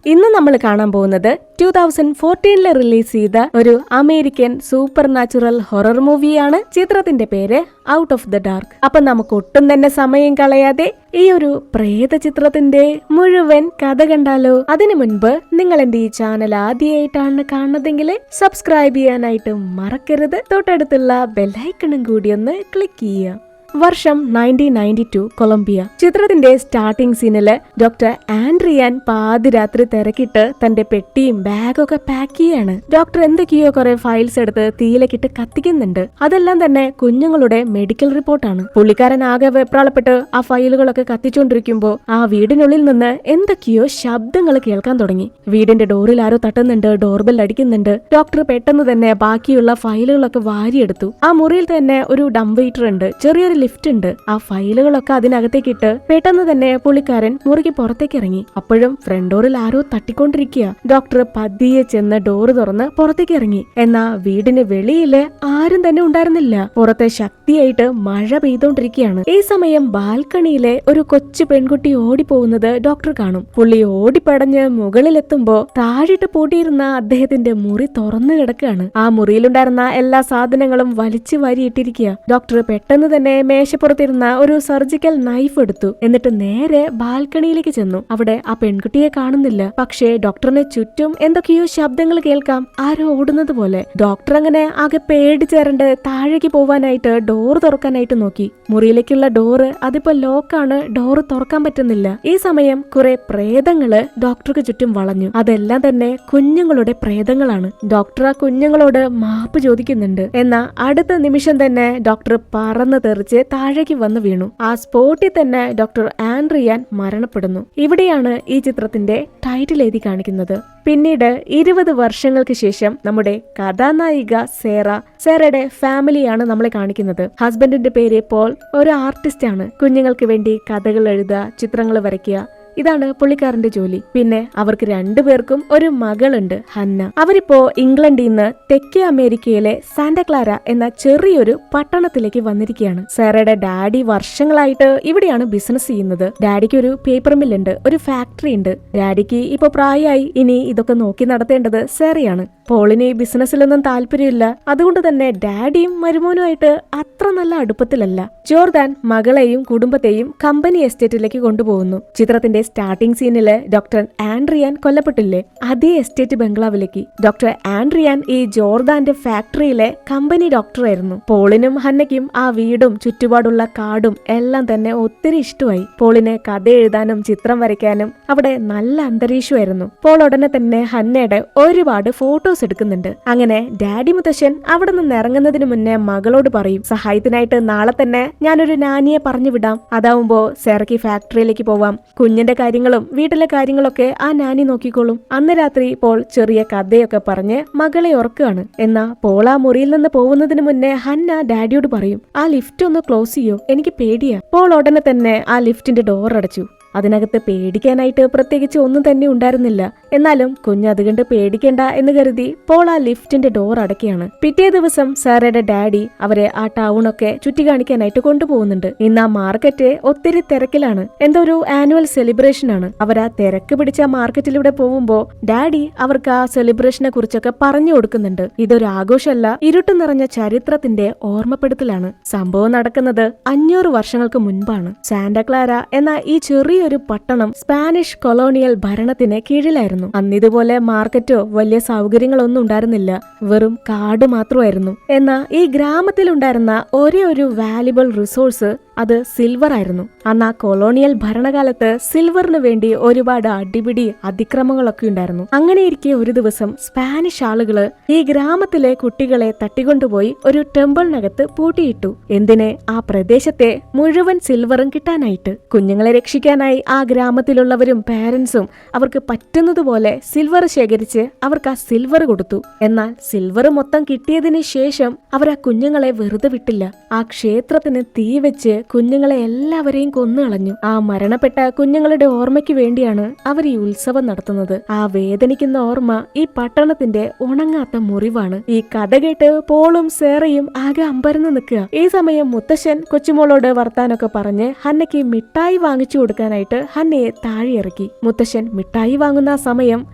ഇന്ന് നമ്മൾ കാണാൻ പോകുന്നത് 2014 റിലീസ് ചെയ്ത ഒരു അമേരിക്കൻ സൂപ്പർ നാച്ചുറൽ ഹൊറർ മൂവിയാണ്. ചിത്രത്തിന്റെ പേര് ഔട്ട് ഓഫ് ദ ഡാർക്ക്. അപ്പൊ നമുക്ക് ഒട്ടും തന്നെ സമയം കളയാതെ ഈ ഒരു പ്രേത ചിത്രത്തിന്റെ മുഴുവൻ കഥ കണ്ടാലോ? അതിനു മുൻപ് നിങ്ങൾ എന്റെ ഈ ചാനൽ ആദ്യമായിട്ടാണ് കാണുന്നതെങ്കിൽ സബ്സ്ക്രൈബ് ചെയ്യാനായിട്ട് മറക്കരുത്. തൊട്ടടുത്തുള്ള ബെല്ലൈക്കണും കൂടി ഒന്ന് ക്ലിക്ക് ചെയ്യുക. വർഷം 1992 കൊളംബിയ. ചിത്രത്തിന്റെ സ്റ്റാർട്ടിംഗ് സീനില് ഡോക്ടർ ആൻഡ്രിയാൻ പാതിരാത്രി തിരക്കിട്ട് തന്റെ പെട്ടിയും ബാഗൊക്കെ പാക്ക് ചെയ്യാണ്. ഡോക്ടർ എന്തൊക്കെയോ കുറെ ഫയൽസ് എടുത്ത് തീയിലേക്കിട്ട് കത്തിക്കുന്നുണ്ട്. അതെല്ലാം തന്നെ കുഞ്ഞുങ്ങളുടെ മെഡിക്കൽ റിപ്പോർട്ടാണ്. പുള്ളിക്കാരൻ ആകെ വെപ്രാളപ്പെട്ട് ആ ഫയലുകളൊക്കെ കത്തിച്ചോണ്ടിരിക്കുമ്പോ ആ വീടിനുള്ളിൽ നിന്ന് എന്തൊക്കെയോ ശബ്ദങ്ങൾ കേൾക്കാൻ തുടങ്ങി. വീടിന്റെ ഡോറിൽ ആരോ തട്ടുന്നുണ്ട്, ഡോർബെൽ അടിക്കുന്നുണ്ട്. ഡോക്ടർ പെട്ടെന്ന് തന്നെ ബാക്കിയുള്ള ഫയലുകളൊക്കെ വാരിയെടുത്തു. ആ മുറിയിൽ തന്നെ ഒരു ഡം വെയിറ്റർ ഉണ്ട്, ചെറിയൊരു ലിഫ്റ്റ് ഉണ്ട്. ആ ഫയലുകളൊക്കെ അതിനകത്തേക്കിട്ട് പെട്ടെന്ന് തന്നെ പുള്ളിക്കാരൻ മുറിക്ക് പുറത്തേക്ക് ഇറങ്ങി. അപ്പോഴും ഫ്രണ്ട് ഡോറിൽ ആരോ തട്ടിക്കൊണ്ടിരിക്കുക. ഡോക്ടർ പതിയെ ചെന്ന് ഡോറ് തുറന്ന് പുറത്തേക്ക് ഇറങ്ങി. എന്നാ വീടിന് വെളിയില് ആരും തന്നെ ഉണ്ടായിരുന്നില്ല. പുറത്തെ ശക്തിയായിട്ട് മഴ പെയ്തോണ്ടിരിക്കുകയാണ്. ഈ സമയം ബാൽക്കണിയിലെ ഒരു കൊച്ചു പെൺകുട്ടി ഓടിപ്പോകുന്നത് ഡോക്ടർ കാണും. പുള്ളി ഓടിപ്പടഞ്ഞ് മുകളിലെത്തുമ്പോ താഴിട്ട് പൂട്ടിയിരുന്ന അദ്ദേഹത്തിന്റെ മുറി തുറന്നു കിടക്കുകയാണ്. ആ മുറിയിലുണ്ടായിരുന്ന എല്ലാ സാധനങ്ങളും വലിച്ചു വാരിയിട്ടിരിക്കുക. ഡോക്ടർ പെട്ടെന്ന് തന്നെ മേശപ്പുറത്തിരുന്ന ഒരു സർജിക്കൽ നൈഫ് എടുത്തു. എന്നിട്ട് നേരെ ബാൽക്കണിയിലേക്ക് ചെന്നു. അവിടെ ആ പെൺകുട്ടിയെ കാണുന്നില്ല. പക്ഷേ ഡോക്ടറിന് ചുറ്റും എന്തൊക്കെയോ ശബ്ദങ്ങൾ കേൾക്കാം, ആരോ ഓടുന്നത് പോലെ. ഡോക്ടർ അങ്ങനെ ആകെ പേടിച്ചേരണ്ട് താഴേക്ക് പോവാനായിട്ട് ഡോറ് തുറക്കാനായിട്ട് നോക്കി. മുറിയിലേക്കുള്ള ഡോറ് അതിപ്പോ ലോക്കാണ്, ഡോറ് തുറക്കാൻ പറ്റുന്നില്ല. ഈ സമയം കുറെ പ്രേതങ്ങള് ഡോക്ടർക്ക് ചുറ്റും വളഞ്ഞു. അതെല്ലാം തന്നെ കുഞ്ഞുങ്ങളുടെ പ്രേതങ്ങളാണ്. ഡോക്ടർ ആ കുഞ്ഞുങ്ങളോട് മാപ്പ് ചോദിക്കുന്നുണ്ട്. എന്നാ അടുത്ത നിമിഷം തന്നെ ഡോക്ടർ പറന്ന് തെറിച്ച് താഴേക്ക് വന്ന് വീണു. ആ സ്പോട്ടിൽ തന്നെ ഡോക്ടർ ആൻഡ്രിയാൻ മരണപ്പെടുന്നു. ഇവിടെയാണ് ഈ ചിത്രത്തിന്റെ ടൈറ്റിൽ എഴുതി കാണിക്കുന്നത്. പിന്നീട് 20 വർഷങ്ങൾക്ക് ശേഷം നമ്മുടെ കഥാനായിക സേറയുടെ ഫാമിലിയാണ് നമ്മളെ കാണിക്കുന്നത്. ഹസ്ബൻഡിന്റെ പേര് പോൾ, ഒരു ആർട്ടിസ്റ്റ് ആണ്. കുഞ്ഞുങ്ങൾക്ക് വേണ്ടി കഥകൾ എഴുതുക, ചിത്രങ്ങൾ വരയ്ക്കുക, ഇതാണ് പുള്ളിക്കാരന്റെ ജോലി. പിന്നെ അവർക്ക് 2 പേർക്കും ഒരു മകളുണ്ട്, ഹന്ന. അവരിപ്പോ ഇംഗ്ലണ്ടിൽ നിന്ന് തെക്കേ അമേരിക്കയിലെ സാന്റാക്ലാര എന്ന ചെറിയൊരു പട്ടണത്തിലേക്ക് വന്നിരിക്കുകയാണ്. സാറയുടെ ഡാഡി വർഷങ്ങളായിട്ട് ഇവിടെയാണ് ബിസിനസ് ചെയ്യുന്നത്. ഡാഡിക്ക് ഒരു പേപ്പർ മില്ലുണ്ട്, ഒരു ഫാക്ടറി ഉണ്ട്. ഡാഡിക്ക് ഇപ്പൊ പ്രായമായി. ഇനി ഇതൊക്കെ നോക്കി നടത്തേണ്ടത് സാറയാണ്. പോളിന് ഈ ബിസിനസ്സിലൊന്നും താല്പര്യമില്ല. അതുകൊണ്ട് തന്നെ ഡാഡിയും മരുമോനുമായിട്ട് അത്ര നല്ല അടുപ്പത്തിലല്ല. ജോർദാൻ മകളെയും കുടുംബത്തെയും കമ്പനി എസ്റ്റേറ്റിലേക്ക് കൊണ്ടുപോകുന്നു. ചിത്രത്തിന്റെ സ്റ്റാർട്ടിംഗ് സീനില് ഡോക്ടർ ആൻഡ്രിയാൻ കൊല്ലപ്പെട്ടില്ലേ, അതേ എസ്റ്റേറ്റ് ബംഗ്ലാവിലേക്ക്. ഡോക്ടർ ആൻഡ്രിയാൻ ഈ ജോർദാന്റെ ഫാക്ടറിയിലെ കമ്പനി ഡോക്ടറായിരുന്നു. പോളിനും ഹന്നയ്ക്കും ആ വീടും ചുറ്റുപാടുള്ള കാടും എല്ലാം തന്നെ ഒത്തിരി ഇഷ്ടമായി. പോളിന് കഥ എഴുതാനും ചിത്രം വരയ്ക്കാനും അവിടെ നല്ല അന്തരീക്ഷമായിരുന്നു. പോൾ ഉടനെ തന്നെ ഹന്നയുടെ ഒരുപാട് ഫോട്ടോസ് എടുക്കുന്നുണ്ട്. അങ്ങനെ ഡാഡി മുത്തശ്ശൻ അവിടെ നിന്ന് ഇറങ്ങുന്നതിന് മുന്നേ മകളോട് പറയും, സഹായത്തിനായിട്ട് നാളെ തന്നെ ഞാനൊരു നാനിയെ പറഞ്ഞു വിടാം. അതാവുമ്പോ സാറയ്ക്ക് ഫാക്ടറിയിലേക്ക് പോവാം. കുഞ്ഞിന്റെ കാര്യങ്ങളും വീട്ടിലെ കാര്യങ്ങളൊക്കെ ആ നാനി നോക്കിക്കോളും. അന്ന് രാത്രി പോൾ ചെറിയ കഥയൊക്കെ പറഞ്ഞ് മകളെ ഉറക്കുകയാണ്. എന്നാ പോൾ ആ മുറിയിൽ നിന്ന് പോകുന്നതിന് മുന്നേ ഹന്ന ഡാഡിയോട് പറയും, ആ ലിഫ്റ്റ് ഒന്ന് ക്ലോസ് ചെയ്യോ, എനിക്ക് പേടിയാ. പോൾ ഉടനെ തന്നെ ആ ലിഫ്റ്റിന്റെ ഡോർ അടച്ചു. അതിനകത്ത് പേടിക്കാനായിട്ട് പ്രത്യേകിച്ച് ഒന്നും തന്നെ ഉണ്ടായിരുന്നില്ല. എന്നാലും കുഞ്ഞത് കണ്ട് പേടിക്കണ്ട എന്ന് കരുതി പോൾ ആ ലിഫ്റ്റിന്റെ ഡോർ അടയ്ക്കുകയാണ്. പിറ്റേ ദിവസം സാറയുടെ ഡാഡി അവരെ ആ ടൗണൊക്കെ ചുറ്റി കാണിക്കാനായിട്ട് കൊണ്ടുപോകുന്നുണ്ട്. ഇന്ന് ആ മാർക്കറ്റ് ഒത്തിരി തിരക്കിലാണ്. എന്തോ ഒരു ആനുവൽ സെലിബ്രേഷൻ ആണ്. അവർ ആ തിരക്ക് പിടിച്ച മാർക്കറ്റിലൂടെ പോകുമ്പോ ഡാഡി അവർക്ക് ആ സെലിബ്രേഷനെ കുറിച്ചൊക്കെ പറഞ്ഞു കൊടുക്കുന്നുണ്ട്. ഇതൊരു ആഘോഷമല്ല, ഇരുട്ട് നിറഞ്ഞ ചരിത്രത്തിന്റെ ഓർമ്മപ്പെടുത്തലാണ്. സംഭവം നടക്കുന്നത് 500 വർഷങ്ങൾക്ക് മുൻപാണ്. സാന്റാക്ലാര എന്ന ഈ ചെറിയ ഒരു പട്ടണം സ്പാനിഷ് കൊളോണിയൽ ഭരണത്തിന് കീഴിലായിരുന്നു. അന്നിതുപോലെ മാർക്കറ്റോ വലിയ സൗകര്യങ്ങളൊന്നും ഉണ്ടായിരുന്നില്ല. വെറും കാട് മാത്രമായിരുന്നു. എന്നാൽ ഈ ഗ്രാമത്തിൽ ഉണ്ടായിരുന്ന ഒരേ ഒരു വാല്യുബിൾ റിസോഴ്സ് അത് സിൽവർ ആയിരുന്നു. അന്ന് ആ കൊളോണിയൽ ഭരണകാലത്ത് സിൽവറിന് വേണ്ടി ഒരുപാട് അടിപിടി അതിക്രമങ്ങളൊക്കെ ഉണ്ടായിരുന്നു. അങ്ങനെയിരിക്കെ ഒരു ദിവസം സ്പാനിഷ് ആളുകള് ഈ ഗ്രാമത്തിലെ കുട്ടികളെ തട്ടിക്കൊണ്ടുപോയി ഒരു ടെമ്പിളിനകത്ത് പൂട്ടിയിട്ടു. എന്തിനെ? ആ പ്രദേശത്തെ മുഴുവൻ സിൽവറും കിട്ടാനായിട്ട്. കുഞ്ഞുങ്ങളെ രക്ഷിക്കാനായി ആ ഗ്രാമത്തിലുള്ളവരും പാരന്റ്സും അവർക്ക് പറ്റുന്നതുപോലെ സിൽവർ ശേഖരിച്ച് അവർക്ക് ആ സിൽവർ കൊടുത്തു. എന്നാൽ സിൽവർ മൊത്തം കിട്ടിയതിന് ശേഷം അവർ ആ കുഞ്ഞുങ്ങളെ വെറുതെ വിട്ടില്ല. ആ ക്ഷേത്രത്തിന് തീ വെച്ച് കുഞ്ഞുങ്ങളെ എല്ലാവരെയും കൊന്നുകളഞ്ഞു. ആ മരണപ്പെട്ട കുഞ്ഞുങ്ങളുടെ ഓർമ്മയ്ക്ക് വേണ്ടിയാണ് അവർ ഈ ഉത്സവം നടത്തുന്നത്. ആ വേദനിക്കുന്ന ഓർമ്മ ഈ പട്ടണത്തിന്റെ ഉണങ്ങാത്ത മുറിവാണ്. ഈ കഥ കേട്ട് പോളും സേറയും ആകെ അമ്പരന്ന് നിൽക്കുക. ഈ സമയം മുത്തശ്ശൻ കൊച്ചുമോളോട് വർത്താനൊക്കെ പറഞ്ഞ് ഹന്നയ്ക്ക് മിഠായി വാങ്ങിച്ചു കൊടുക്കാനായിട്ട് ഹന്നയെ താഴെ ഇറക്കി. മുത്തശ്ശൻ മിഠായി വാങ്ങുന്ന ആ സമയം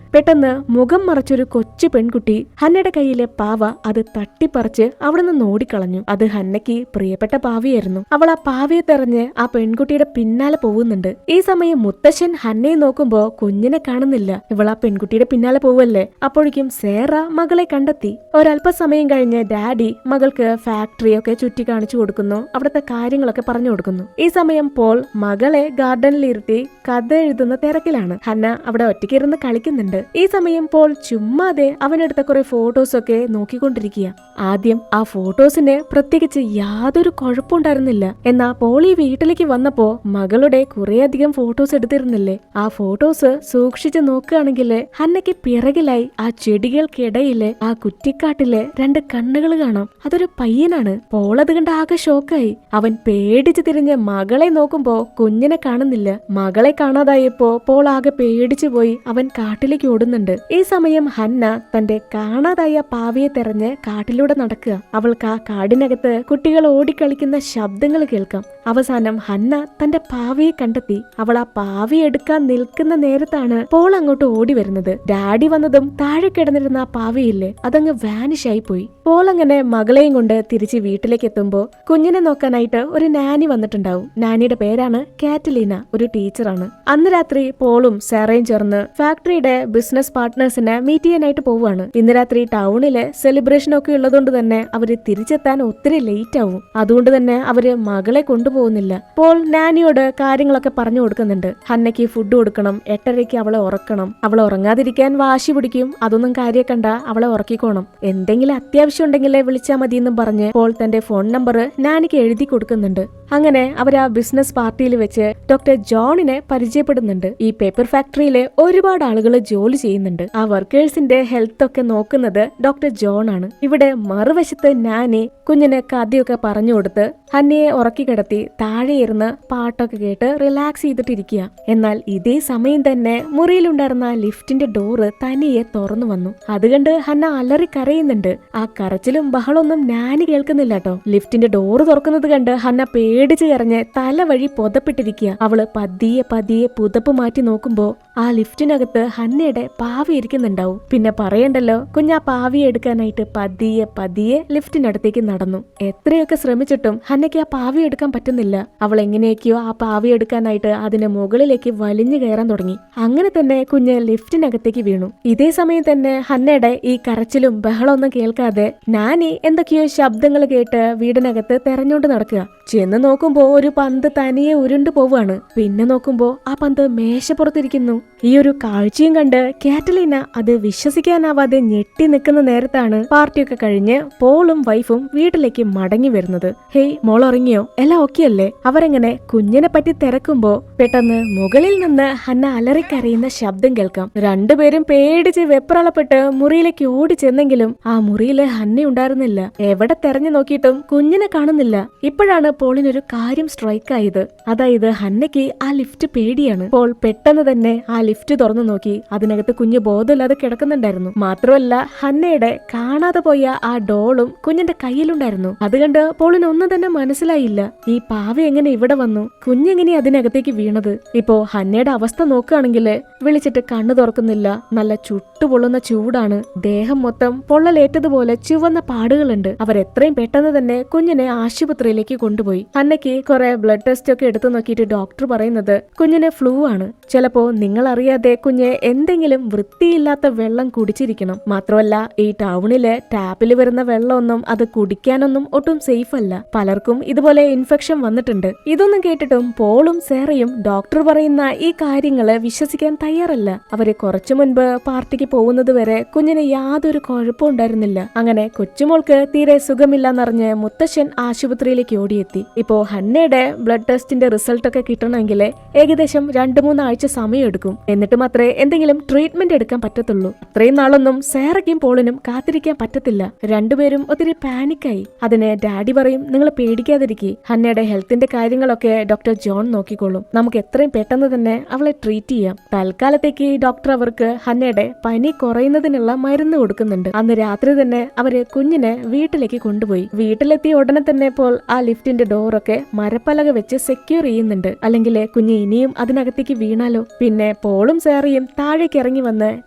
പെട്ടെന്ന് മുഖം മറച്ചൊരു കൊച്ചു പെൺകുട്ടി ഹന്നയുടെ കയ്യിലെ പാവ അത് തട്ടിപ്പറിച്ച് അവിടെ നിന്ന് ഓടിക്കളഞ്ഞു. അത് ഹന്നയ്ക്ക് പ്രിയപ്പെട്ട പാവയായിരുന്നു. അവൾ ആ പാവയെ തെരഞ്ഞ് ആ പെൺകുട്ടിയുടെ പിന്നാലെ പോകുന്നുണ്ട്. ഈ സമയം മുത്തശ്ശൻ ഹന്നയെ നോക്കുമ്പോ കുഞ്ഞിനെ കാണുന്നില്ല. ഇവൾ ആ പെൺകുട്ടിയുടെ പിന്നാലെ പോവല്ലേ. അപ്പോഴേക്കും സേറ മകളെ കണ്ടെത്തി. ഒരല്പസമയം കഴിഞ്ഞ് ഡാഡി മകൾക്ക് ഫാക്ടറിയൊക്കെ ചുറ്റി കാണിച്ചു കൊടുക്കുന്നു. അവിടുത്തെ കാര്യങ്ങളൊക്കെ പറഞ്ഞു കൊടുക്കുന്നു. ഈ സമയം പോൾ മകളെ ഗാർഡനിലിരുത്തി കഥ എഴുതുന്ന തിരക്കിലാണ്. ഹന്ന അവിടെ ഒറ്റയ്ക്കിരുന്ന് കളിക്കുന്നുണ്ട്. ഈ സമയം പോൾ ചുമ്മാതെ അവനെടുത്ത കുറെ ഫോട്ടോസൊക്കെ നോക്കിക്കൊണ്ടിരിക്കുക. ആദ്യം ആ ഫോട്ടോസിന് പ്രത്യേകിച്ച് യാതൊരു കുഴപ്പമുണ്ടായിരുന്നില്ല. എന്നാ പോൾ ഈ വീട്ടിലേക്ക് വന്നപ്പോ മകളുടെ കുറേയധികം ഫോട്ടോസ് എടുത്തിരുന്നില്ലേ. ആ ഫോട്ടോസ് സൂക്ഷിച്ചു നോക്കുകയാണെങ്കിൽ ഹന്നയ്ക്ക് പിറകിലായി ആ ചെടികൾക്കിടയിലെ ആ കുറ്റിക്കാട്ടിലെ 2 കണ്ണുകൾ കാണാം. അതൊരു പയ്യനാണ്. പോൾ അത് കണ്ട് ആകെ ഷോക്കായി. അവൻ പേടിച്ച് തിരിഞ്ഞ് മകളെ നോക്കുമ്പോ കുഞ്ഞിനെ കാണുന്നില്ല. മകളെ കാണാതായപ്പോ പോൾ ആകെ പേടിച്ചു പോയി. അവൻ കാട്ടിലേക്ക് ഓടുന്നുണ്ട്. ഈ സമയം ഹന്ന തന്റെ കാണാതായ പാവയെ തെരഞ്ഞ് കാട്ടിലൂടെ നടക്കുക. അവൾക്ക് ആ കാടിനകത്ത് കുട്ടികൾ ഓടിക്കളിക്കുന്ന ശബ്ദങ്ങൾ കേൾക്കാം. അവസാനം ഹന്ന തന്റെ പാവയെ കണ്ടെത്തി. അവൾ ആ പാവയെ എടുക്കാൻ നിൽക്കുന്ന നേരത്താണ് പോൾ അങ്ങോട്ട് ഓടി വരുന്നത്. ഡാഡി വന്നതും താഴെ കിടന്നിരുന്ന ആ പാവയില്ലേ അതങ്ങ് വാനിഷ് ആയി പോയി. പോൾ അങ്ങനെ മകളെയും കൊണ്ട് തിരിച്ച് വീട്ടിലേക്ക് എത്തുമ്പോ കുഞ്ഞിനെ നോക്കാനായിട്ട് ഒരു നാനി വന്നിട്ടുണ്ടാവും. നാനിയുടെ പേരാണ് കാറ്റലീന. ഒരു ടീച്ചറാണ്. അന്ന് രാത്രി പോളും സാറയും ചേർന്ന് ഫാക്ടറിയുടെ ബിസിനസ് പാർട്ട്നേഴ്സിനെ മീറ്റ് ചെയ്യാനായിട്ട് പോവുകയാണ്. ഇന്ന് രാത്രി ടൗണില് സെലിബ്രേഷൻ ഒക്കെ ഉള്ളതുകൊണ്ട് തന്നെ അവര് തിരിച്ചെത്താൻ ഒത്തിരി ലേറ്റ് ആവും. അതുകൊണ്ട് തന്നെ അവര് മകളെ കൊണ്ടുപോകുന്നില്ല. പോൾ നാനിയോട് കാര്യങ്ങളൊക്കെ പറഞ്ഞു കൊടുക്കുന്നുണ്ട്. ഹന്നയ്ക്ക് ഫുഡ് കൊടുക്കണം, 8:30 അവളെ ഉറക്കണം, അവളെ ഉറങ്ങാതിരിക്കാൻ വാശി പിടിക്കും, അതൊന്നും കാര്യം കണ്ട അവളെ ഉറക്കിക്കോണം, എന്തെങ്കിലും അത്യാവശ്യം ഉണ്ടെങ്കിലേ വിളിച്ചാൽ മതിയെന്നും പറഞ്ഞ് പോൾ തന്റെ ഫോൺ നമ്പർ നാനിക്ക് എഴുതി കൊടുക്കുന്നുണ്ട്. അങ്ങനെ അവർ ആ ബിസിനസ് പാർട്ടിയിൽ വെച്ച് ഡോക്ടർ ജോണിനെ പരിചയപ്പെടുന്നുണ്ട്. ഈ പേപ്പർ ഫാക്ടറിയിലെ ഒരുപാട് ആളുകൾ ജോലി ചെയ്യുന്നുണ്ട്. ആ വർക്കേഴ്സിന്റെ ഹെൽത്ത് ഒക്കെ നോക്കുന്നത് ഡോക്ടർ ജോൺ ആണ്. ഇവിടെ മറുവശത്ത് നാനി കുഞ്ഞിന് കഥയൊക്കെ പറഞ്ഞു കൊടുത്ത് ഹന്നയെ ഉറക്കി കിടത്തി താഴെ ഇരുന്ന് പാട്ടൊക്കെ കേട്ട് റിലാക്സ് ചെയ്തിട്ടിരിക്കുക. എന്നാൽ ഇതേ സമയം തന്നെ മുറിയിലുണ്ടായിരുന്ന ലിഫ്റ്റിന്റെ ഡോറ് തനിയെ തുറന്നു വന്നു. അതുകണ്ട് ഹന്ന അലറി കരയുന്നുണ്ട്. ആ കരച്ചിലും ബഹളൊന്നും നാനി കേൾക്കുന്നില്ല കേട്ടോ. ലിഫ്റ്റിന്റെ ഡോറ് തുറക്കുന്നത് കണ്ട് ഹന്ന പേടിച്ച് കരഞ്ഞ് തല വഴി പുതപ്പിട്ടിരിക്കുക. അവള് പതിയെ പതിയെ പുതപ്പ് മാറ്റി നോക്കുമ്പോ ആ ലിഫ്റ്റിനകത്ത് ഹന്നയുടെ പാവി ഇരിക്കുന്നുണ്ടാവും. പിന്നെ പറയണ്ടല്ലോ, കുഞ്ഞാ പാവിയെ എടുക്കാനായിട്ട് പതിയെ പതിയെ ലിഫ്റ്റിനടുത്തേക്ക് നടന്നു. എത്രയൊക്കെ ശ്രമിച്ചിട്ടും ഹന്നയ്ക്ക് ആ പാവി എടുക്കാൻ പറ്റുന്നില്ല. അവൾ എങ്ങനെയൊക്കെയോ ആ പാവി എടുക്കാനായിട്ട് അതിന് മുകളിലേക്ക് വലിഞ്ഞു കയറാൻ തുടങ്ങി. അങ്ങനെ തന്നെ കുഞ്ഞ് ലിഫ്റ്റിനകത്തേക്ക് വീണു. ഇതേ സമയം തന്നെ ഹന്നയുടെ ഈ കരച്ചിലും ബഹളമൊന്നും കേൾക്കാതെ നാനി എന്തൊക്കെയോ ശബ്ദങ്ങൾ കേട്ട് വീടിനകത്ത് തെരഞ്ഞോണ്ട് നടക്കുക. ചെന്ന് നോക്കുമ്പോ ഒരു പന്ത് തനിയെ ഉരുണ്ടു പോവാണ്. പിന്നെ നോക്കുമ്പോ ആ പന്ത് മേശപ്പുറത്തിരിക്കുന്നു. ഈ ഒരു കാഴ്ചയും കണ്ട് കാറ്റലീന അത് വിശ്വസിക്കാനാവാതെ ഞെട്ടി നിൽക്കുന്ന നേരത്താണ് പാർട്ടിയൊക്കെ കഴിഞ്ഞ് പോളും വൈഫും വീട്ടിലേക്ക് മടങ്ങി വരുന്നത്. ഹേയ്, മോൾ ഉറങ്ങിയോ? എല്ലാം ഓക്കെ അല്ലേ? അവരെങ്ങനെ കുഞ്ഞിനെ പറ്റി തിരക്കുമ്പോ പെട്ടെന്ന് മുകളിൽ നിന്ന് ഹന്ന അലറിക്കരയുന്ന ശബ്ദം കേൾക്കാം. രണ്ടുപേരും പേടിച്ച് വെപ്രാളപ്പെട്ട് മുറിയിലേക്ക് ഓടി ചെന്നെങ്കിലും ആ മുറിയില് ഹന്ന ഉണ്ടായിരുന്നില്ല. എവിടെ തെരഞ്ഞു നോക്കിയിട്ടും കുഞ്ഞിനെ കാണുന്നില്ല. ഇപ്പോഴാണ് പോളിനൊരു കാര്യം സ്ട്രൈക്ക് ആയത്. അതായത് ഹന്നയ്ക്ക് ആ ലിഫ്റ്റ് പേടിയാണ്. പോൾ പെട്ടെന്ന് തന്നെ ആ ലിഫ്റ്റ് തുറന്നു നോക്കി. അതിനകത്ത് കുഞ്ഞ് ബോധമില്ലാതെ കിടക്കുന്നുണ്ടായിരുന്നു. മാത്രമല്ല ഹന്നയുടെ കാണാതെ പോയ ആ ഡോളും കുഞ്ഞിന്റെ കയ്യിലുണ്ടായിരുന്നു. അത് കണ്ട് പോളിന് ഒന്നും തന്നെ മനസ്സിലായില്ല. ഈ പാവ എങ്ങനെ ഇവിടെ വന്നു? കുഞ്ഞെങ്ങനെ അതിനകത്തേക്ക് വീണത്? ഇപ്പോ ഹന്നയുടെ അവസ്ഥ നോക്കുകയാണെങ്കിൽ വിളിച്ചിട്ട് കണ്ണു തുറക്കുന്നില്ല. നല്ല ചുട്ടുപൊള്ളുന്ന ചൂടാണ്. ദേഹം മൊത്തം പൊള്ളലേറ്റതുപോലെ ചുവന്ന പാടുകളുണ്ട്. അവരെത്രയും പെട്ടെന്ന് തന്നെ കുഞ്ഞിനെ ആശുപത്രിയിലേക്ക് കൊണ്ടുപോയി. ഹന്നയ്ക്ക് കുറെ ബ്ലഡ് ടെസ്റ്റ് ഒക്കെ എടുത്തു നോക്കിയിട്ട് ഡോക്ടർ പറയുന്നത് കുഞ്ഞിന് ഫ്ലൂ ആണ്. ചിലപ്പോ നിങ്ങൾ അറിയാതെ കുഞ്ഞ് എന്തെങ്കിലും വൃത്തിയില്ലാത്ത വെള്ളം കുടിച്ചിരിക്കണം. മാത്രമല്ല ഈ ടൗണിലെ ടാപ്പിൽ വരുന്ന വെള്ളമൊന്നും അത് കുടിക്കാനൊന്നും ഒട്ടും സേഫ് അല്ല. പലർക്കും ഇതുപോലെ ഇൻഫെക്ഷൻ വന്നിട്ടുണ്ട്. ഇതൊന്നും കേട്ടിട്ടും പോളും സേറയും ഡോക്ടർ പറയുന്ന ഈ കാര്യങ്ങള് വിശ്വസിക്കാൻ തയ്യാറല്ല. അവര് കുറച്ചു മുൻപ് പാർട്ടിക്ക് പോകുന്നത് വരെ കുഞ്ഞിന് യാതൊരു കുഴപ്പവും ഉണ്ടായിരുന്നില്ല. അങ്ങനെ കൊച്ചുമോൾക്ക് തീരെ സുഖമില്ലെന്നറിഞ്ഞ് മുത്തശ്ശൻ ആശുപത്രിയിലേക്ക് ഓടിയെത്തി. ഇപ്പോ ഹന്നയുടെ ബ്ലഡ് ടെസ്റ്റിന്റെ റിസൾട്ട് ഒക്കെ കിട്ടണമെങ്കിൽ ഏകദേശം 2-3 ആഴ്ച സമയം എടുക്കും. എന്നിട്ട് മാത്രമേ എന്തെങ്കിലും ട്രീറ്റ്മെന്റ് എടുക്കാൻ പറ്റത്തുള്ളൂ. അത്രയും നാളൊന്നും സാറയ്ക്കും പോളിനും കാത്തിരിക്കാൻ പറ്റത്തില്ല. രണ്ടുപേരും ഒത്തിരി പാനിക്കായി. അതിന് ഡാഡി പറയും, നിങ്ങൾ പേടിക്കാതിരിക്കുക, ഹന്നയുടെ ഹെൽത്തിന്റെ കാര്യങ്ങളൊക്കെ ഡോക്ടർ ജോൺ നോക്കിക്കോളും, നമുക്ക് എത്രയും പെട്ടെന്ന് തന്നെ അവളെ ട്രീറ്റ് ചെയ്യാം. തൽക്കാലത്തേക്ക് ഡോക്ടർ അവർക്ക് ഹന്നയുടെ പനി കുറയുന്നതിനുള്ള മരുന്ന് കൊടുക്കുന്നുണ്ട്. അന്ന് രാത്രി തന്നെ അവര് കുഞ്ഞിനെ വീട്ടിലേക്ക് കൊണ്ടുപോയി. വീട്ടിലെത്തിയ ഉടനെ തന്നെ പോൾ ആ ലിഫ്റ്റിന്റെ ഡോറൊക്കെ മരപ്പലക വെച്ച് സെക്യൂർ ചെയ്യുന്നുണ്ട്. അല്ലെങ്കിൽ കുഞ്ഞ് ഇനിയും അതിനകത്തേക്ക് വീണാലോ. പിന്നെ പോളും സാറിയും താഴേക്ക് ഇറങ്ങി വന്ന്